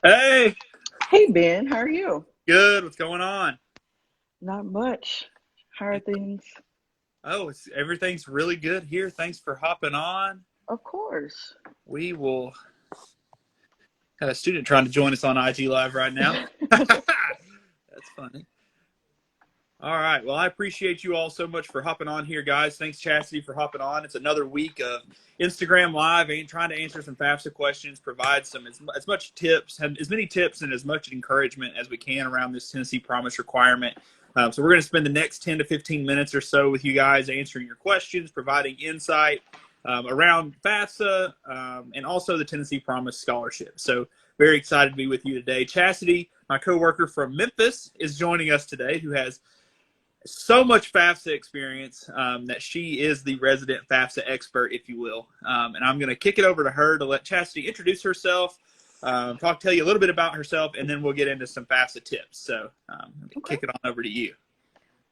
Hey, Hey Ben, how are you? good. What's going on? Not much. How are things? Everything's really good here. Thanks for hopping on. Of course. We will Got a student trying to join us on IG Live right now. That's funny. All right. Well, I appreciate you all so much for hopping on here, guys. Thanks, Chastity, for hopping on. It's another week of Instagram Live and trying to answer some FAFSA questions, provide some as much tips, have as many tips and as much encouragement as we can around this Tennessee Promise requirement. So we're going to spend the next 10 to 15 minutes or so with you guys answering your questions, providing insight around FAFSA and also the Tennessee Promise Scholarship. So very excited to be with you today. Chastity, my coworker from Memphis, is joining us today, who has so much FAFSA experience that she is the resident FAFSA expert, if you will. And I'm going to kick it over to her to let Chastity introduce herself, tell you a little bit about herself, and then we'll get into some FAFSA tips. So Okay. kick it on over to you.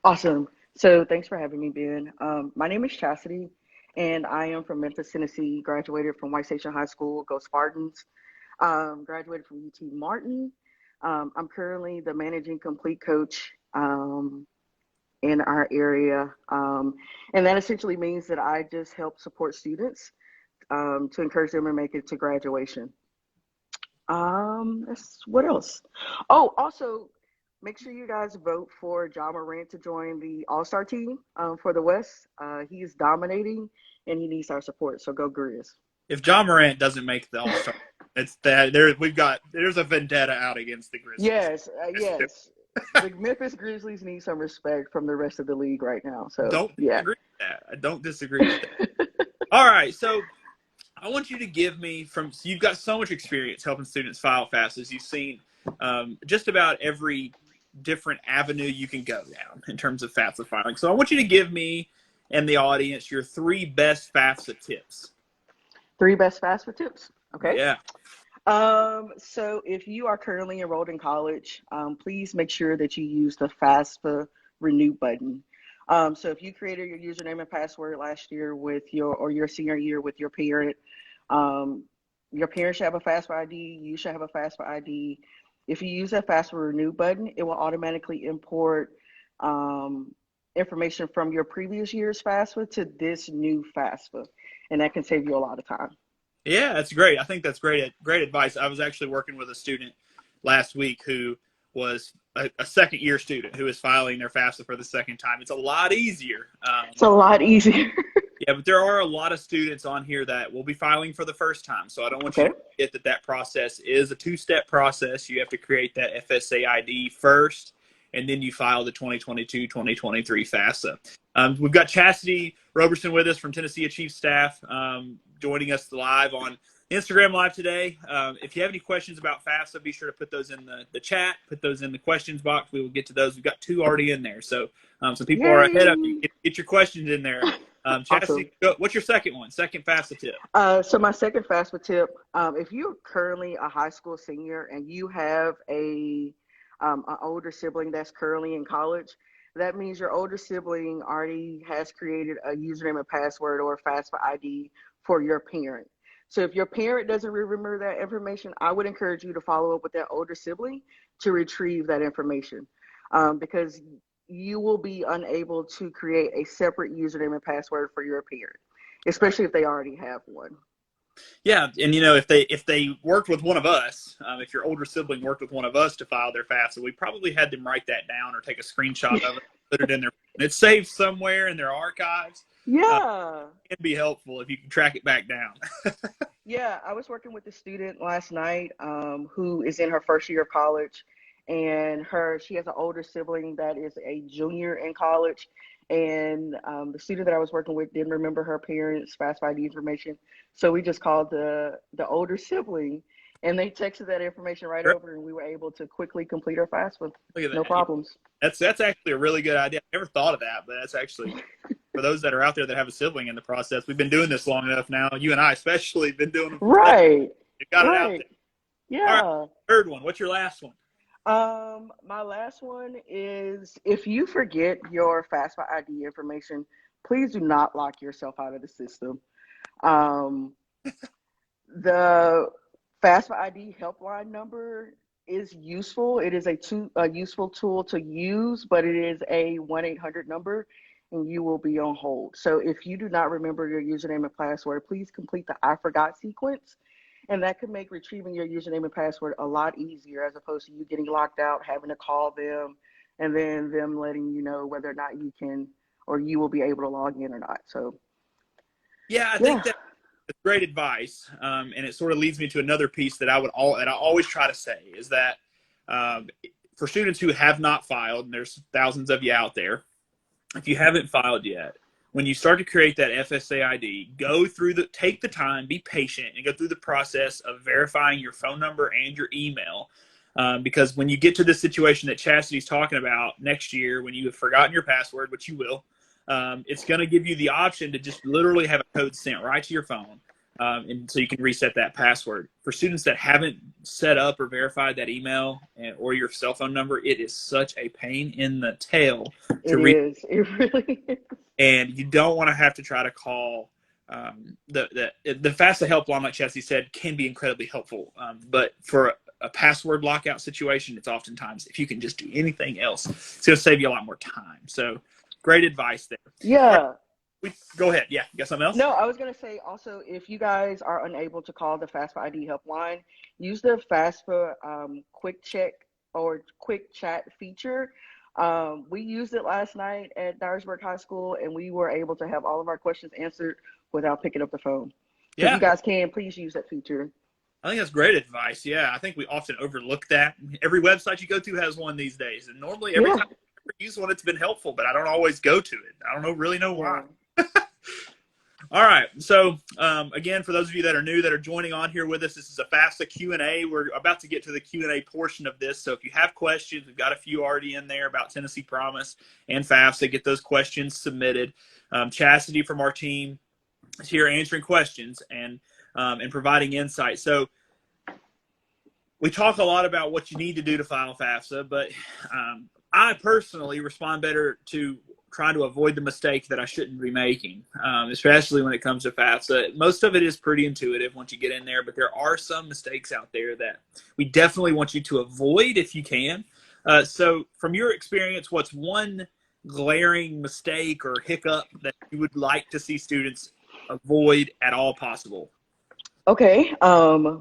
Awesome. So thanks for having me, Ben. My name is Chastity, and I am from Memphis, Tennessee. Graduated from White Station High School, go Spartans. Graduated from UT Martin. I'm currently the managing complete coach in our area, and that essentially means that I just help support students to encourage them to make it to graduation. What else? Oh, also, make sure you guys vote for John Morant to join the All-Star team for the West. He is dominating, and he needs our support. So go Grizz. If John Morant doesn't make the All Star, it's that there's a vendetta out against the Grizzlies. Yes. The Memphis Grizzlies need some respect from the rest of the league right now. So Don't yeah. disagree with that. I don't disagree with that. All right, so I want you to give me so you've got so much experience helping students file FAFSAs. You've seen just about every different avenue you can go down in terms of FAFSA filing. So I want you to give me and the audience your three best FAFSA tips. Three best FAFSA tips. Okay. Yeah. So if you are currently enrolled in college, please make sure that you use the FAFSA renew button. So if you created your username and password last year with your senior year with um, your parents should have a FAFSA ID. You should have a FAFSA ID. If you use that FAFSA renew button, it will automatically import information from your previous year's FAFSA to this new FAFSA, and that can save you a lot of time. Yeah, that's great. I think that's great advice. I was actually working with a student last week who was a second year student who is filing their FAFSA for the second time. It's a lot easier. It's a lot easier. Yeah, but there are a lot of students on here that will be filing for the first time. So I don't want you Okay. to forget that process is a two-step process. You have to create that FSA ID first, and then you file the 2022-2023 FAFSA. We've got Chastity Roberson with us from Tennessee Chief Staff joining us live on Instagram Live today. If you have any questions about FAFSA, be sure to put those in the chat, put those in the questions box. We will get to those. We've got two already in there. So some people are ahead of you. Yay. Get your questions in there. Awesome. Chastity, what's your second one? Second FAFSA tip. So my second FAFSA tip, if you're currently a high school senior and you have an older sibling that's currently in college, that means your older sibling already has created a username and password or a FAFSA ID for your parent. So if your parent doesn't remember that information, I would encourage you to follow up with that older sibling to retrieve that information, because you will be unable to create a separate username and password for your parent, especially if they already have one. Yeah, and if they worked with one of us, if your older sibling worked with one of us to file their FAFSA, we probably had them write that down or take a screenshot of it, put it in there. It's saved somewhere in their archives. Yeah. It'd be helpful if you can track it back down. Yeah, I was working with a student last night who is in her first year of college, and she has an older sibling that is a junior in college, and the student that I was working with didn't remember her parents' FAFSA ID information, so we just called the older sibling, and they texted that information right over, and we were able to quickly complete our FAFSA, Look at no that. problems. That's actually a really good idea. I never thought of that, but that's actually for those that are out there that have a sibling in the process. We've been doing this long enough now. You and I especially have been doing them for decades. Right, You got it out right, there. All right, yeah. third one. What's your last one? My last one is if you forget your FAFSA ID information, please do not lock yourself out of the system. Um, the FAFSA ID helpline number is useful. It is a useful tool to use, but it is a 1-800 number and you will be on hold. So if you do not remember your username and password, please complete the I forgot sequence. And that could make retrieving your username and password a lot easier as opposed to you getting locked out, having to call them, and then them letting you know whether or not you can or you will be able to log in or not. So, Yeah, I think yeah. that's great advice, and it sort of leads me to another piece that I always try to say is that for students who have not filed, and there's thousands of you out there, if you haven't filed yet, when you start to create that FSA ID, take the time, be patient, and go through the process of verifying your phone number and your email. Because when you get to the situation that Chastity's talking about next year, when you have forgotten your password, which you will, it's going to give you the option to just literally have a code sent right to your phone. And so you can reset that password. For students that haven't set up or verified that email or your cell phone number, it is such a pain in the tail to It is. It really is. and you don't want to have to try to call the FAFSA helpline, like Chasity said, can be incredibly helpful. But for a password lockout situation, it's oftentimes, if you can just do anything else, it's going to save you a lot more time. So great advice there. All Yeah. right, go ahead. Yeah, you got something else? No, I was going to say also, if you guys are unable to call the FAFSA ID helpline, use the FAFSA quick check or quick chat feature. We used it last night at Dyersburg High School, and we were able to have all of our questions answered without picking up the phone. So if Yeah, you guys can, please use that feature. I think that's great advice. Yeah, I think we often overlook that. Every website you go to has one these days, and normally every Yeah, time I use one, it's been helpful, but I don't always go to it. I don't really know why. yeah. All right. So again, for those of you that are new that are joining on here with us, this is a FAFSA Q&A. We're about to get to the Q&A portion of this. So if you have questions, we've got a few already in there about Tennessee Promise and FAFSA. Get those questions submitted. Chasity from our team is here answering questions and providing insight. So we talk a lot about what you need to do to file FAFSA, but I personally respond better to trying to avoid the mistake that I shouldn't be making, especially when it comes to FAFSA. Most of it is pretty intuitive once you get in there, but there are some mistakes out there that we definitely want you to avoid if you can. So from your experience, what's one glaring mistake or hiccup that you would like to see students avoid at all possible? Okay,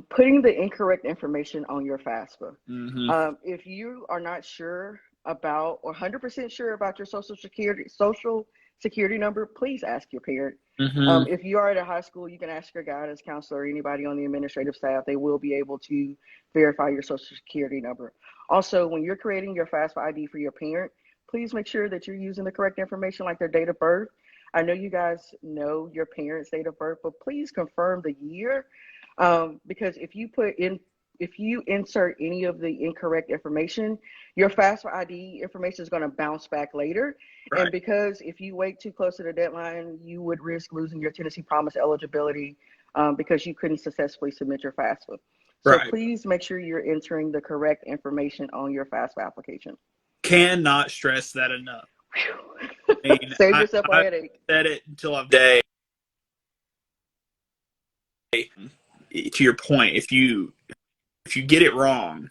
putting the incorrect information on your FAFSA. Mm-hmm. If you are not sure about or 100% sure about your social security number, please ask your parent. Mm-hmm. If you are at a high school, you can ask your guidance counselor or anybody on the administrative staff. They will be able to verify your social security number. Also, when you're creating your FAFSA ID for your parent, please make sure that you're using the correct information like their date of birth. I know you guys know your parents' date of birth, but please confirm the year, because if you insert any of the incorrect information, your FAFSA ID information is going to bounce back later. Right. And because if you wait too close to the deadline, you would risk losing your Tennessee Promise eligibility because you couldn't successfully submit your FAFSA. So Right. please make sure you're entering the correct information on your FAFSA application. Cannot stress that enough. I mean, Save yourself a I've headache. said it until I'm dead. To your point, if you get it wrong,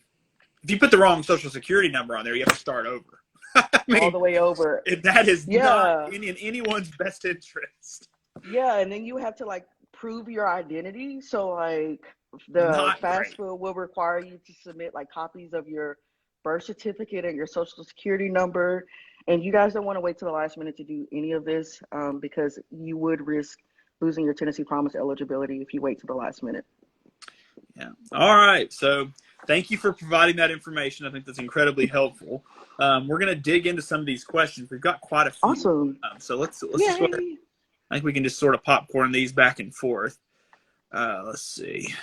if you put the wrong social security number on there, you have to start over. I mean, All the way over. that is Yeah. not in anyone's best interest. Yeah, and then you have to like prove your identity. So like the Not great. FAFSA will require you to submit like copies of your birth certificate and your social security number. And you guys don't want to wait till the last minute to do any of this because you would risk losing your Tennessee Promise eligibility if you wait till the last minute. Yeah. All right. So thank you for providing that information. I think that's incredibly helpful. We're going to dig into some of these questions. We've got quite a few. Awesome. So let's just sort of, I think we can just sort of popcorn these back and forth. Let's see.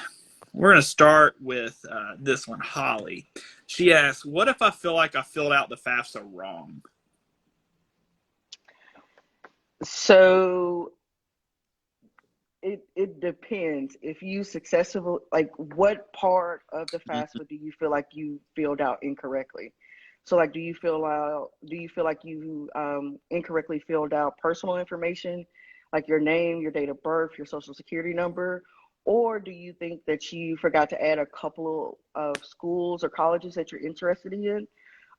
We're going to start with this one, Holly. She asks, what if I feel like I filled out the FAFSA wrong? So it depends. If you successful, like what part of the FAFSA do you feel like you filled out incorrectly? So like, do you feel like you incorrectly filled out personal information, like your name, your date of birth, your social security number, Or do you think that you forgot to add a couple of schools or colleges that you're interested in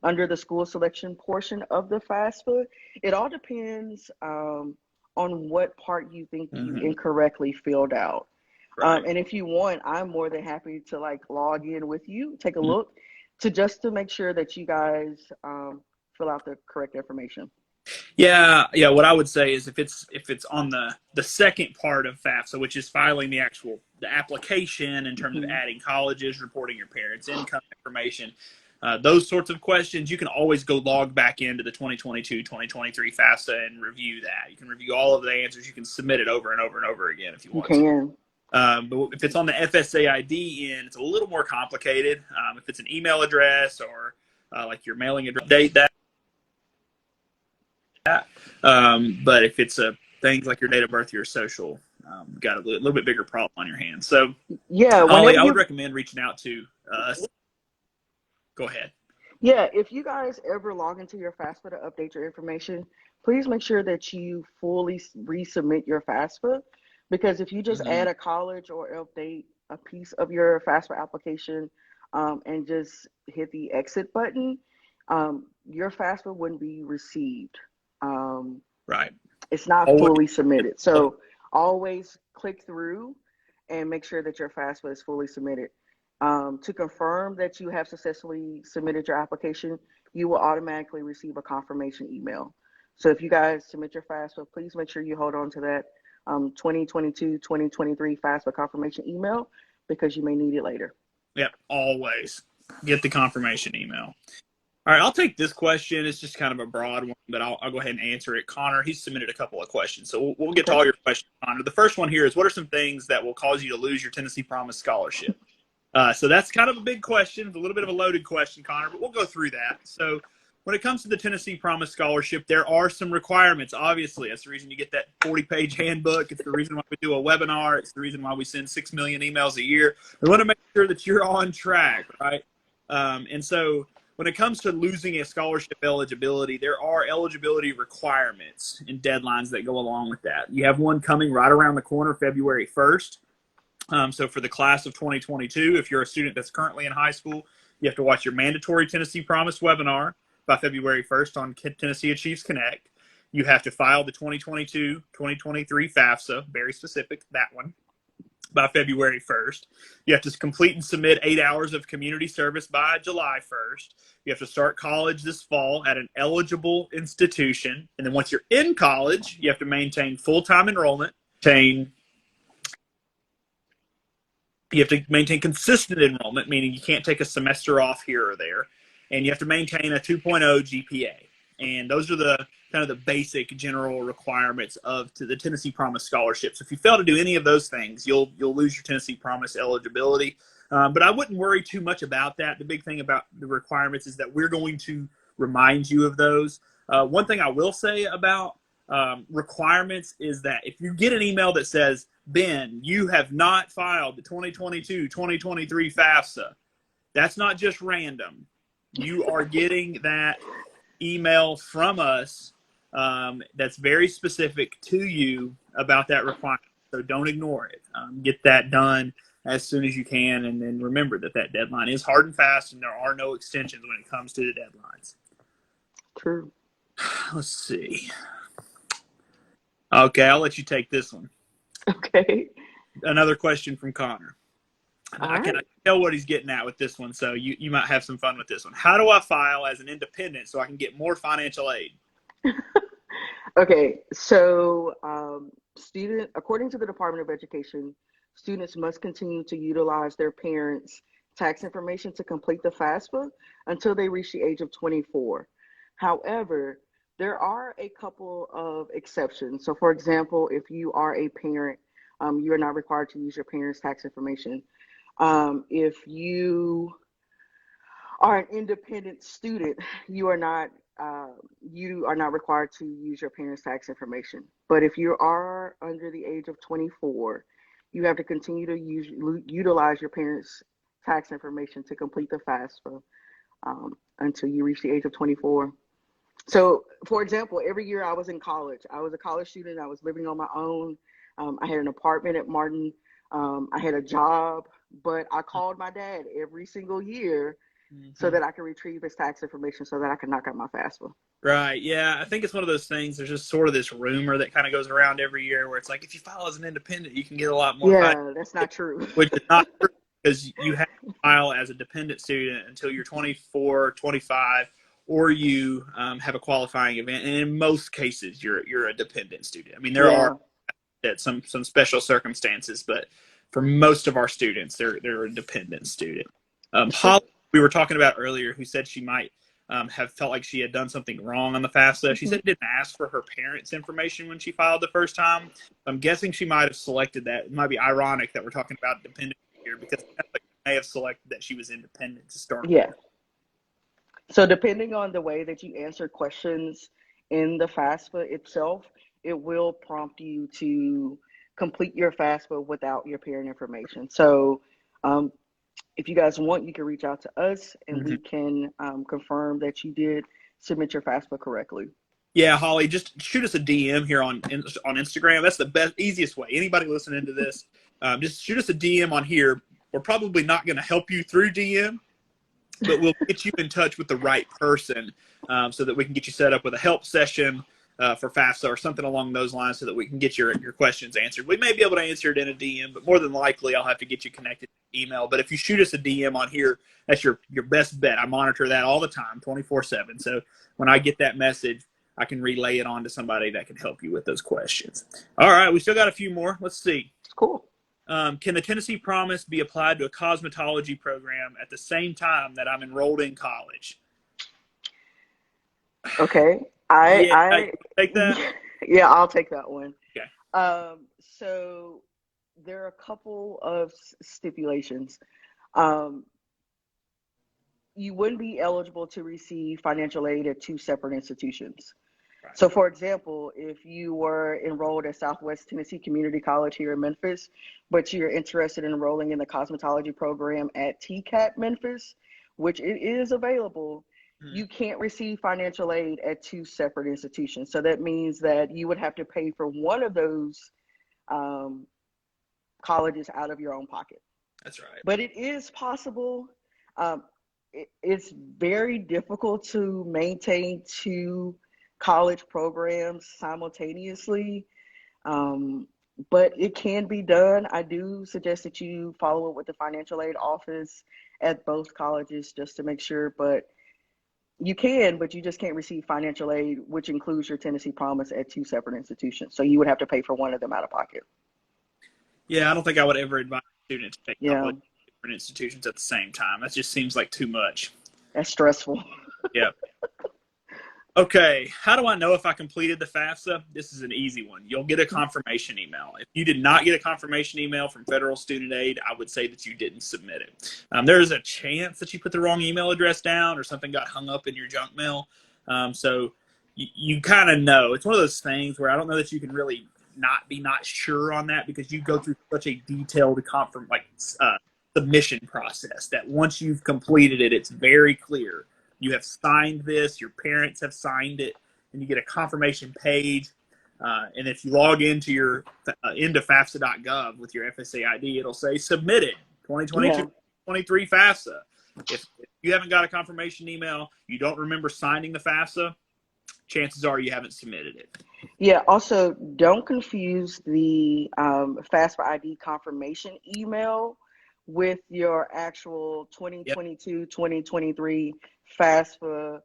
under the school selection portion of the FAFSA? It all depends on what part you think you Mm-hmm. incorrectly filled out. Right. And if you want, I'm more than happy to like log in with you, take a look, to make sure that you guys fill out the correct information. Yeah, yeah. What I would say is if it's on the second part of FAFSA, which is filing the application in terms of Hmm. adding colleges, reporting your parents' income information, those sorts of questions, you can always go log back into the 2022-2023 FAFSA and review that. You can review all of the answers. You can submit it over and over and over again if you You want to. can. But if it's on the FSAID end, it's a little more complicated. If it's an email address or like your mailing address, date that. But if it's things like your date of birth, your social, got a little bit bigger problem on your hands. So, Yeah, Ollie, whenever I would you recommend reaching out to us. Go ahead. Yeah, if you guys ever log into your FAFSA to update your information, please make sure that you fully resubmit your FAFSA, because if you just Mm-hmm. add a college or update a piece of your FAFSA application and just hit the exit button, your FAFSA wouldn't be received. Um, Right. it's not Always. fully submitted. So always click through and make sure that your FAFSA is fully submitted. To confirm that you have successfully submitted your application, you will automatically receive a confirmation email. So if you guys submit your FAFSA, please make sure you hold on to that 2022-2023 FAFSA confirmation email, because you may need it later. Yep. Always get the confirmation email. All right, I'll take this question. It's just kind of a broad one, but I'll go ahead and answer it. Connor, he's submitted a couple of questions, so we'll get to Okay. all your questions, Connor. The first one here is, what are some things that will cause you to lose your Tennessee Promise scholarship? So that's kind of a big question. It's a little bit of a loaded question, Connor, but we'll go through that. So when it comes to the Tennessee Promise Scholarship, there are some requirements, obviously. That's the reason you get that 40-page handbook. It's the reason why we do a webinar. It's the reason why we send 6 million emails a year. We want to make sure that you're on track, right? And so when it comes to losing a scholarship eligibility, there are eligibility requirements and deadlines that go along with that. You have one coming right around the corner, February 1st. So for the class of 2022, if you're a student that's currently in high school, you have to watch your mandatory Tennessee Promise webinar by February 1st on Tennessee Achieves Connect. You have to file the 2022-2023 FAFSA, very specific, that one, by February 1st. You have to complete and submit 8 hours of community service by July 1st. You have to start college this fall at an eligible institution. And then once you're in college, you have to maintain full-time enrollment, you have to maintain consistent enrollment, meaning you can't take a semester off here or there. And you have to maintain a 2.0 GPA. And those are the kind of the basic general requirements of the Tennessee Promise Scholarship. So if you fail to do any of those things, you'll lose your Tennessee Promise eligibility. But I wouldn't worry too much about that. The big thing about the requirements is that we're going to remind you of those. One thing I will say about requirements is that if you get an email that says, Ben, you have not filed the 2022-2023 FAFSA, that's not just random. You are getting that email from us that's very specific to you about that requirement. So don't ignore it. Get that done as soon as you can. And then remember that deadline is hard and fast, and there are no extensions when it comes to the deadlines. True. Let's see. Okay, I'll let you take this one. Okay. Another question from Connor. All I can right. tell what he's getting at with this one, so you might have some fun with this one. How do I file as an independent so I can get more financial aid? Okay, so according to the Department of Education, students must continue to utilize their parents' tax information to complete the FAFSA until they reach the age of 24. However, there are a couple of exceptions. So, for example, if you are a parent, you are not required to use your parents' tax information. If you are an independent student, you are not required to use your parents' tax information. But if you are under the age of 24, you have to continue to utilize your parents' tax information to complete the FAFSA until you reach the age of 24. So, for example, every year I was in college, I was a college student. I was living on my own. I had an apartment at Martin I had a job, but I called my dad every single year so Mm-hmm. that I could retrieve his tax information so that I could knock out my FAFSA. Right. Yeah. I think it's one of those things. There's just sort of this rumor that kind of goes around every year where it's like, if you file as an independent, you can get a lot more financial, Yeah, that's not true. which is not true because you have to file as a dependent student until you're 24, 25, or you have a qualifying event. And in most cases, you're a dependent student. I mean, there are Yeah. some special circumstances, but for most of our students, they're a dependent student. So, Holly, we were talking about earlier, who said she might have felt like she had done something wrong on the FAFSA. She said mhm. she didn't ask for her parents' information when she filed the first time. I'm guessing she might have selected that. It might be ironic that we're talking about dependent here because she may have selected that she was independent to start with. Yeah. So depending on the way that you answer questions in the FAFSA itself, it will prompt you to complete your FAFSA without your parent information. So um, if you guys want, you can reach out to us and Mm-hmm. we can confirm that you did submit your FAFSA correctly. Yeah, Holly, just shoot us a DM here on Instagram. That's the best, easiest way. Anybody listening to this, just shoot us a DM on here. We're probably not going to help you through DM, but we'll get you in touch with the right person so that we can get you set up with a help session for FAFSA or something along those lines so that we can get your questions answered. We may be able to answer it in a DM, but more than likely I'll have to get you connected to email. But if you shoot us a DM on here, that's your best bet. I monitor that all the time, 24/7. So when I get that message, I can relay it on to somebody that can help you with those questions. All right, we still got a few more. Let's see. Cool. Can the Tennessee Promise be applied to a cosmetology program at the same time that I'm enrolled in college? Okay. Yeah, I, take that. yeah, I'll take that one. Okay. So there are a couple of stipulations. Um, you wouldn't be eligible to receive financial aid at two separate institutions. Right. So, for example, if you were enrolled at Southwest Tennessee Community College here in Memphis, but you're interested in enrolling in the cosmetology program at TCAT Memphis, which it is available, you can't receive financial aid at two separate institutions. So that means that you would have to pay for one of those um, colleges out of your own pocket. That's right. But it is possible. Um, it's very difficult to maintain two college programs simultaneously, but it can be done. I do suggest that you follow up with the financial aid office at both colleges just to make sure. But you can, but you just can't receive financial aid, which includes your Tennessee Promise at two separate institutions. So you would have to pay for one of them out of pocket. Yeah, I don't think I would ever advise a student to take a couple Yeah, of different institutions at the same time. That just seems like too much. that's stressful. Yeah. Okay, how do I know if I completed the FAFSA? This is an easy one. You'll get a confirmation email. If you did not get a confirmation email from Federal Student Aid, I would say that you didn't submit it. There is a chance that you put the wrong email address down or something got hung up in your junk mail. So you kind of know. It's one of those things where I don't know that you can really not sure on that because you go through such a detailed submission process that once you've completed it, it's very clear. You have signed this, your parents have signed it, and you get a confirmation page. And if you log into your into FAFSA.gov with your FSA ID, it'll say submitted 2022-23 FAFSA. If you haven't got a confirmation email, you don't remember signing the FAFSA, chances are you haven't submitted it. Yeah, also don't confuse the FAFSA ID confirmation email with your actual 2022-2023 FAFSA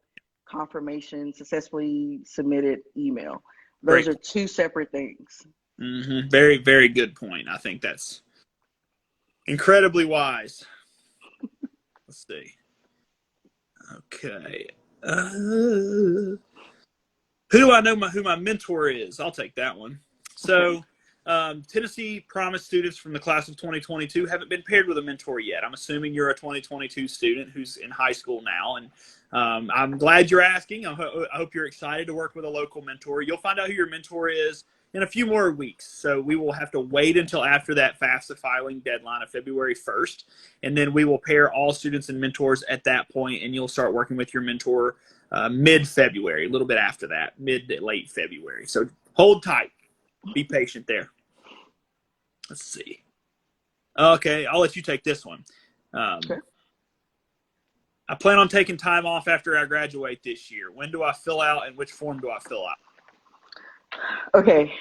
confirmation successfully submitted email. Those Great. are two separate things. Mm-hmm. Very, very good point. I think that's incredibly wise. Let's see. Okay. Who do I know who my mentor is? I'll take that one. So, Tennessee Promise students from the class of 2022 haven't been paired with a mentor yet. I'm assuming you're a 2022 student who's in high school now, and I'm glad you're asking. I hope you're excited to work with a local mentor. You'll find out who your mentor is in a few more weeks. So we will have to wait until after that FAFSA filing deadline of February 1st, and then we will pair all students and mentors at that point, and you'll start working with your mentor mid-February, a little bit after that, mid to late February. So hold tight. Be patient there. Let's see. Okay, I'll let you take this one. Okay. I plan on taking time off after I graduate this year. When do I fill out and which form do I fill out? Okay.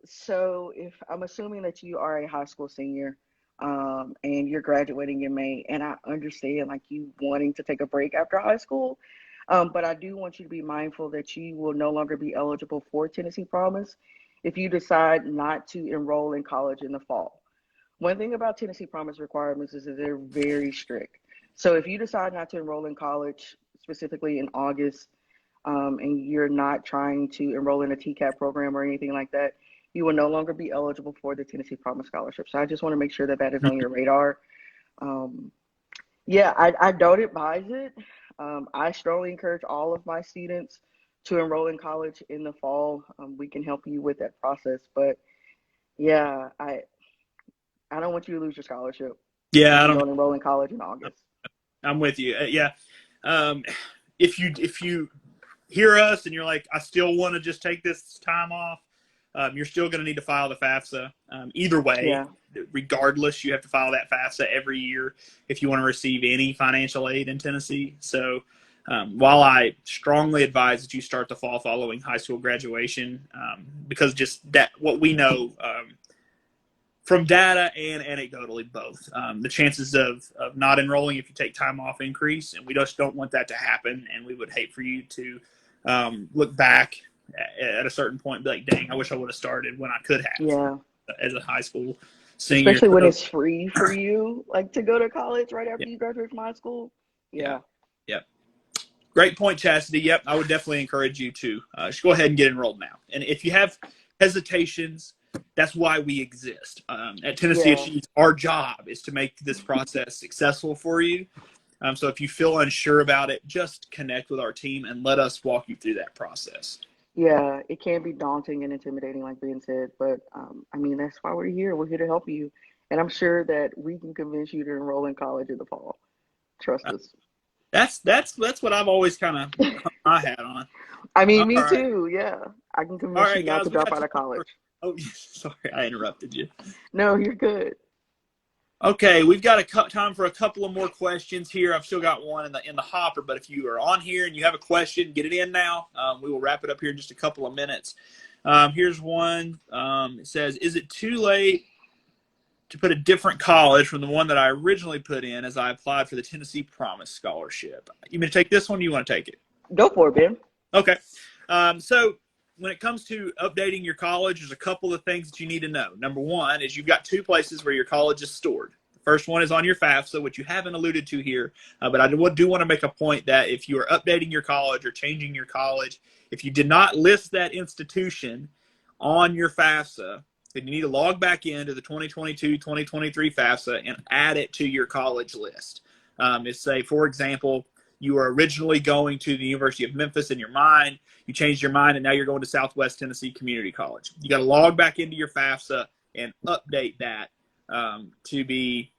So if I'm assuming that you are a high school senior, and you're graduating in May, and I understand like you wanting to take a break after high school, but I do want you to be mindful that you will no longer be eligible for Tennessee Promise if you decide not to enroll in college in the fall. One thing about Tennessee Promise requirements is that they're very strict. So if you decide not to enroll in college, specifically in August, and you're not trying to enroll in a TCAT program or anything like that, you will no longer be eligible for the Tennessee Promise Scholarship. So I just want to make sure that that is on your radar. Um, yeah, I don't advise it. I strongly encourage all of my students to enroll in college in the fall. We can help you with that process. But yeah, I don't want you to lose your scholarship Yeah, if I you don't. don't enroll in college in August. I'm with you. Yeah. Um, if you hear us and you're like, I still want to just take this time off, you're still going to need to file the FAFSA. Either way, Yeah, regardless, you have to file that FAFSA every year if you want to receive any financial aid in Tennessee. So while I strongly advise that you start the fall following high school graduation, because just that what we know from data and anecdotally both, the chances of not enrolling if you take time off increase, and we just don't want that to happen. And we would hate for you to look back at a certain point and be like, dang, I wish I would have started when I could have yeah. as a high school senior. Especially when So, it's free for you, like to go to college right yeah, after you graduate from high school. yeah, Yeah, yeah. Great point, Chastity. Yep, I would definitely encourage you to just go ahead and get enrolled now. And if you have hesitations, that's why we exist. At Tennessee yeah, Achieves, our job is to make this process successful for you. So if you feel unsure about it, just connect with our team and let us walk you through that process. yeah. It can be daunting and intimidating, like Ben said, but I mean, that's why we're here. We're here to help you. And I'm sure that we can convince you to enroll in college in the fall. Trust Uh, us. that's what I've always kind of hung my hat on. I mean, All me right, too. Yeah. I can all convince you right, not to guys, we drop got out time of for. college. Oh, sorry, I interrupted you. No, you're good. Okay, we've got time for a couple of more questions here. I've still got one in the hopper, but if you are on here and you have a question, get it in now. We will wrap it up here in just a couple of minutes. Here's one. It says, "Is it too late to put a different college from the one that I originally put in as I applied for the Tennessee Promise Scholarship?" You mean to take this one? Or you want to take it? Go for it, Ben. Okay. So when it comes to updating your college, there's a couple of things that you need to know. Number one is you've got two places where your college is stored. The first one is on your FAFSA, which you haven't alluded to here, but I do want to make a point that if you are updating your college or changing your college, if you did not list that institution on your FAFSA, then you need to log back into the 2022-2023 FAFSA and add it to your college list. It's say, for example, you were originally going to the University of Memphis in your mind. You changed your mind, and now you're going to Southwest Tennessee Community College. You got to log back into your FAFSA and update that to be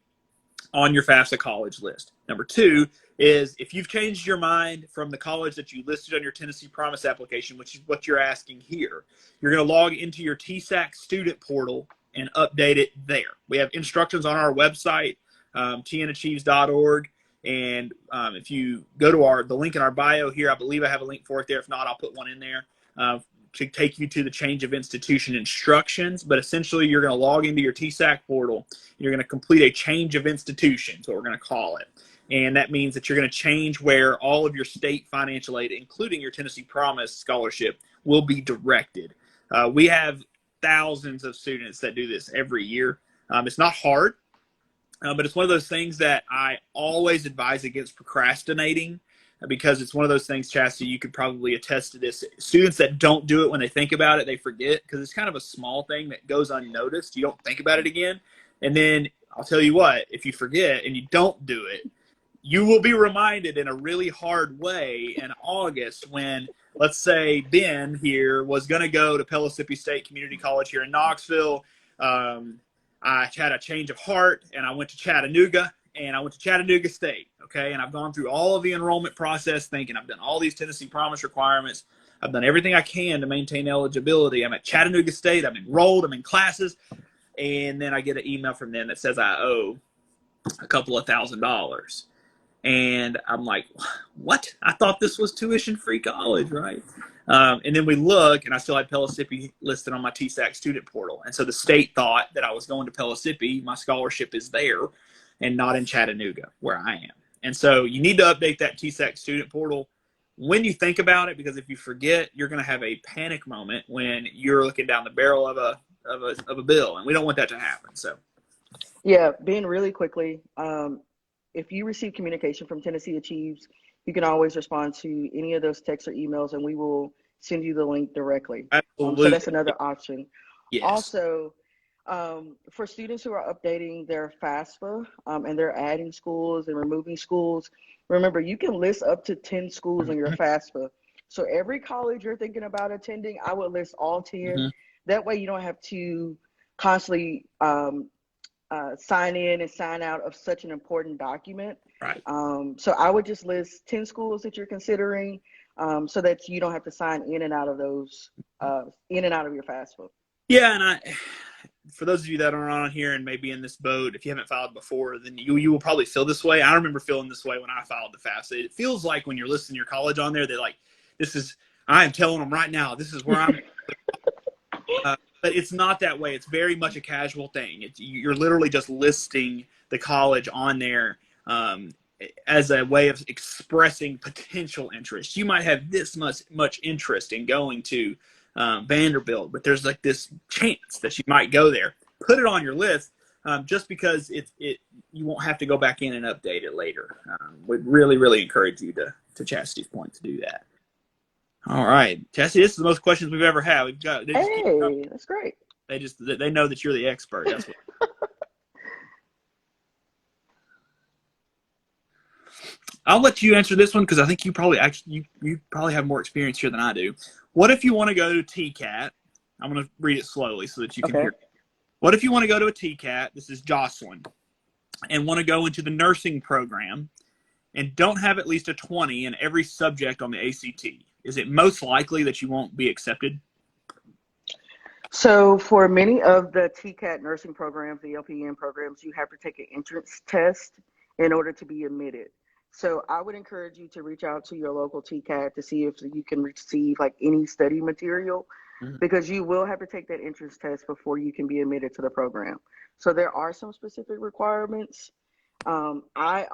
on your FAFSA college list. Number two is if you've changed your mind from the college that you listed on your Tennessee Promise application, which is what you're asking here, you're going to log into your TSAC student portal and update it there. We have instructions on our website, tnachieves.org. And if you go to the link in our bio here, I believe I have a link for it there. If not, I'll put one in there to take you to the change of institution instructions. But essentially, you're going to log into your TSAC portal. You're going to complete a change of institution, is what we're going to call it. And that means that you're going to change where all of your state financial aid, including your Tennessee Promise scholarship, will be directed. We have thousands of students that do this every year. It's not hard. But it's one of those things that I always advise against procrastinating because it's one of those things, Chastity, you could probably attest to this. Students that don't do it when they think about it, they forget because it's kind of a small thing that goes unnoticed. You don't think about it again. And then I'll tell you what, if you forget and you don't do it, you will be reminded in a really hard way in August when, let's say, Ben here was going to go to Pellissippi State Community College here in Knoxville. I had a change of heart, and I went to Chattanooga, and I went to Chattanooga State, okay? And I've gone through all of the enrollment process thinking I've done all these Tennessee Promise requirements. I've done everything I can to maintain eligibility. I'm at Chattanooga State. I'm enrolled. I'm in classes. and then I get an email from them that says I owe a couple of $1,000. And I'm like, what? I thought this was tuition-free college, right? And then we look, and I still had Pellissippi listed on my TCAT student portal. And so the state thought that I was going to Pellissippi. My scholarship is there and not in Chattanooga, where I am. And so you need to update that TCAT student portal when you think about it, because if you forget, you're going to have a panic moment when you're looking down the barrel of a bill, and we don't want that to happen. So, yeah, being really quickly, if you receive communication from Tennessee Achieves, you can always respond to any of those texts or emails, and we will send you the link directly. absolutely. So that's another option. Yes. Also, for students who are updating their FAFSA and they're adding schools and removing schools, remember, you can list up to 10 schools in your FAFSA. So every college you're thinking about attending, I would list all 10. Mm-hmm. That way you don't have to constantly sign in and sign out of such an important document. Right. So I would just list 10 schools that you're considering so that you don't have to sign in and out of those, in and out of your FAFSA. Yeah, and for those of you that aren't on here and maybe in this boat, if you haven't filed before, then you will probably feel this way. I remember feeling this way when I filed the FAFSA. It feels like when you're listing your college on there, they're like, I am telling them right now, this is where I'm. But it's not that way. It's very much a casual thing. You're literally just listing the college on there as a way of expressing potential interest. You might have this much interest in going to Vanderbilt, but there's like this chance that you might go there. Put it on your list just because you won't have to go back in and update it later. Would really, really encourage you to Chastity's point to do that. All right, Chasity, this is the most questions we've ever had. That's great. They know that you're the expert. That's what. I'll let you answer this one because I think you probably have more experience here than I do. What if you want to go to TCAT? I'm going to read it slowly so that you can hear it. What if you want to go to a TCAT? This is Jocelyn, and want to go into the nursing program and don't have at least a 20 in every subject on the ACT? Is it most likely that you won't be accepted? So for many of the TCAT nursing programs, the LPN programs, you have to take an entrance test in order to be admitted. So I would encourage you to reach out to your local TCAT to see if you can receive like any study material, because you will have to take that entrance test before you can be admitted to the program. So there are some specific requirements. I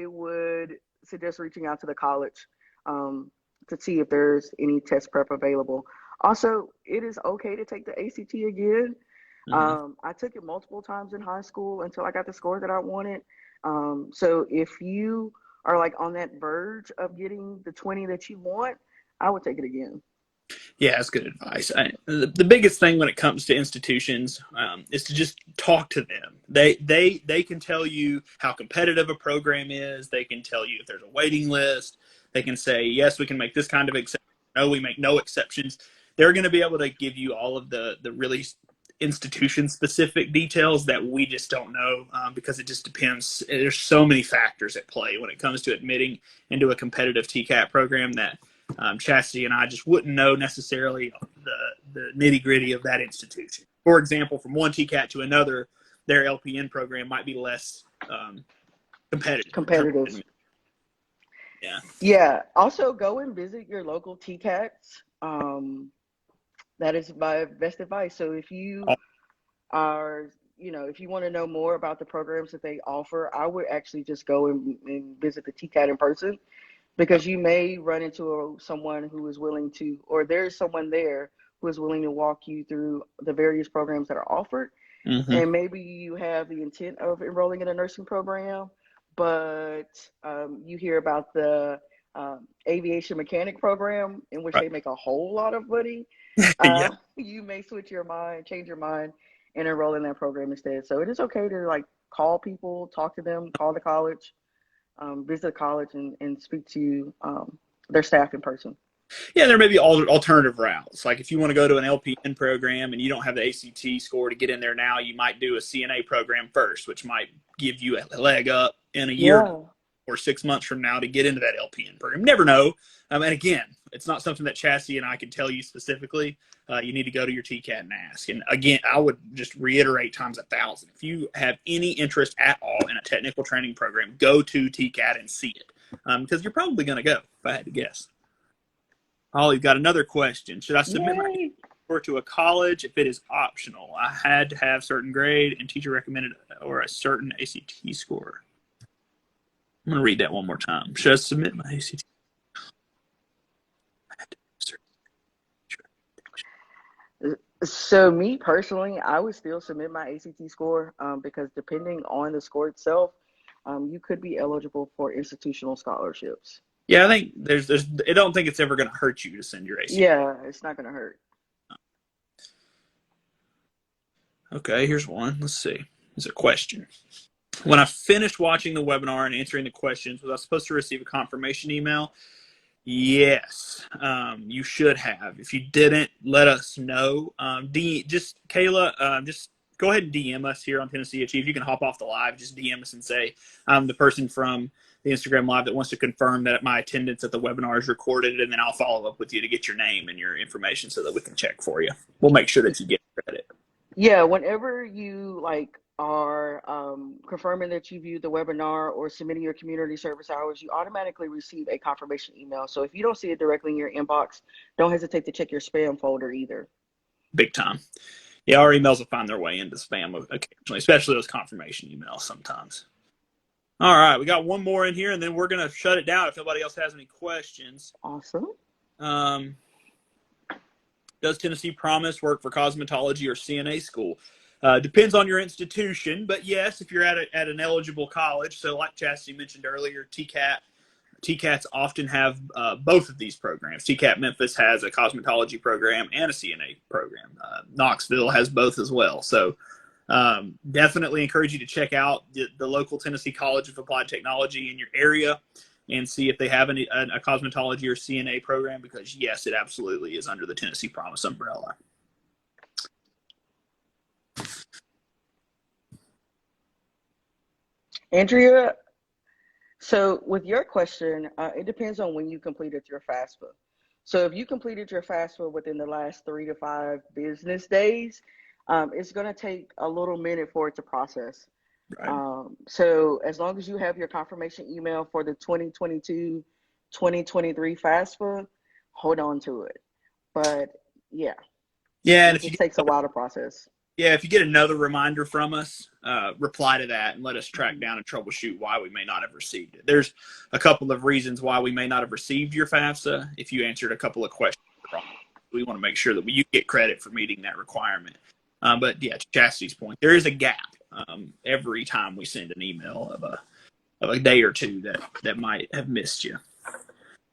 would suggest reaching out to the college to see if there's any test prep available. Also, it is okay to take the ACT again. I took it multiple times in high school until I got the score that I wanted. So if you are like on that verge of getting the 20 that you want, I would take it again. Yeah, that's good advice. The biggest thing when it comes to institutions is to just talk to them. They can tell you how competitive a program is. They can tell you if there's a waiting list. They can say, yes, we can make this kind of exception. No, we make no exceptions. They're going to be able to give you all of the really institution-specific details that we just don't know because it just depends. There's so many factors at play when it comes to admitting into a competitive TCAT program that Chasity and I just wouldn't know necessarily the nitty-gritty of that institution. For example, from one TCAT to another, their LPN program might be less competitive. Yeah. Also, go and visit your local TCATs. That is my best advice. So if you are, if you want to know more about the programs that they offer, I would actually just go and visit the TCAT in person, because you may run into someone who is willing to, or there's someone there who is willing to walk you through the various programs that are offered. And maybe you have the intent of enrolling in a nursing program, but you hear about the aviation mechanic program in which they make a whole lot of money. You may change your mind and enroll in that program instead. So it is okay to like call people, talk to them, call the college, visit the college and speak to their staff in person. Yeah, there may be alternative routes. Like if you want to go to an LPN program and you don't have the ACT score to get in there now, you might do a CNA program first, which might give you a leg up in a year. or 6 months from now to get into that LPN program. Never know. And again, it's not something that Chasity and I can tell you specifically. You need to go to your TCAT and ask. And again, I would just reiterate times 1,000. If you have any interest at all in a technical training program, go to TCAT and see it, because you're probably going to go, if I had to guess. Holly's got another question. Should I submit my score to a college if it is optional? I had to have certain grade and teacher recommended or a certain ACT score. I'm going to read that one more time. Should I submit my ACT? So me personally, I would still submit my ACT score because depending on the score itself, you could be eligible for institutional scholarships. Yeah, I think I don't think it's ever going to hurt you to send your ACT. Yeah, it's not going to hurt. Okay, here's one. Let's see. It's a question. When I finished watching the webinar and answering the questions, was I supposed to receive a confirmation email? Yes, you should have. If you didn't, let us know. Kayla, just go ahead and DM us here on Tennessee Achieve. You can hop off the live, just DM us and say, I'm the person from the Instagram live that wants to confirm that my attendance at the webinar is recorded, and then I'll follow up with you to get your name and your information so that we can check for you. We'll make sure that you get credit. Yeah, whenever you are confirming that you viewed the webinar or submitting your community service hours, you automatically receive a confirmation email. So if you don't see it directly in your inbox, don't hesitate to check your spam folder either. Big time. Yeah, our emails will find their way into spam occasionally, especially those confirmation emails sometimes. All right, we got one more in here, and then we're going to shut it down if nobody else has any questions. Awesome. Does Tennessee Promise work for cosmetology or CNA school? Depends on your institution, but yes, if you're at an eligible college. So like Chasity mentioned earlier, TCATs often have both of these programs. TCAT Memphis has a cosmetology program and a CNA program. Knoxville has both as well. So definitely encourage you to check out the local Tennessee College of Applied Technology in your area and see if they have a cosmetology or CNA program, because yes, it absolutely is under the Tennessee Promise umbrella. Andrea, so with your question, it depends on when you completed your FAFSA. So if you completed your FAFSA within the last 3 to 5 business days, it's going to take a little minute for it to process. Right. So as long as you have your confirmation email for the 2022-2023 FAFSA, hold on to it. But yeah, and it takes a while to process. Yeah, if you get another reminder from us, reply to that and let us track down and troubleshoot why we may not have received it. There's a couple of reasons why we may not have received your FAFSA if you answered a couple of questions wrong. We want to make sure that you get credit for meeting that requirement. But yeah, to Chastity's point, there is a gap every time we send an email of a day or two that might have missed you.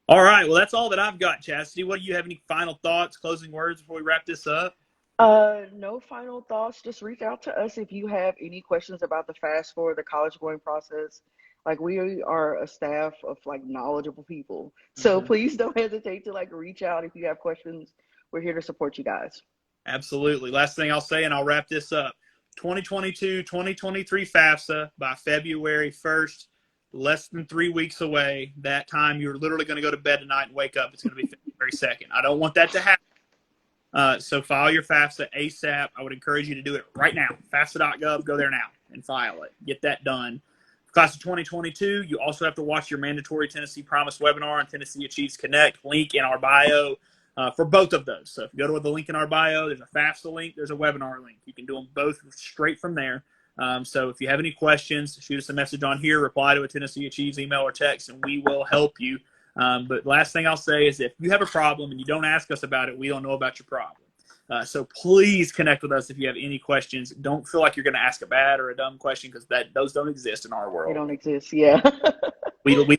All right, well, that's all that I've got, Chasity. What do you have, any final thoughts, closing words before we wrap this up? No final thoughts. Just reach out to us if you have any questions about the FAFSA or the college going process. We are a staff of knowledgeable people. So please don't hesitate to reach out if you have questions. We're here to support you guys. Absolutely. Last thing I'll say, and I'll wrap this up. 2022-2023 FAFSA by February 1st, less than 3 weeks away. That time you're literally going to go to bed tonight and wake up. It's going to be February 2nd. I don't want that to happen. So file your FAFSA ASAP. I would encourage you to do it right now. FAFSA.gov, go there now and file it. Get that done. Class of 2022, you also have to watch your mandatory Tennessee Promise webinar on Tennessee Achieves Connect, link in our bio for both of those. So if you go to the link in our bio, there's a FAFSA link, there's a webinar link. You can do them both straight from there. So if you have any questions, shoot us a message on here, reply to a Tennessee Achieves email or text, and we will help you. But last thing I'll say is if you have a problem and you don't ask us about it, we don't know about your problem. So please connect with us if you have any questions. Don't feel like you're going to ask a bad or a dumb question, because those don't exist in our world. They don't exist, yeah. we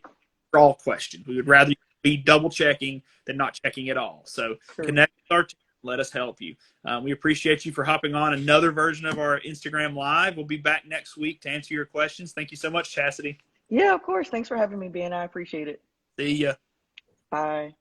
all questions. We would rather be double checking than not checking at all. So connect with our team. Let us help you. We appreciate you for hopping on another version of our Instagram Live. We'll be back next week to answer your questions. Thank you so much, Chasity. Yeah, of course. Thanks for having me, Ben. I appreciate it. See ya. Bye.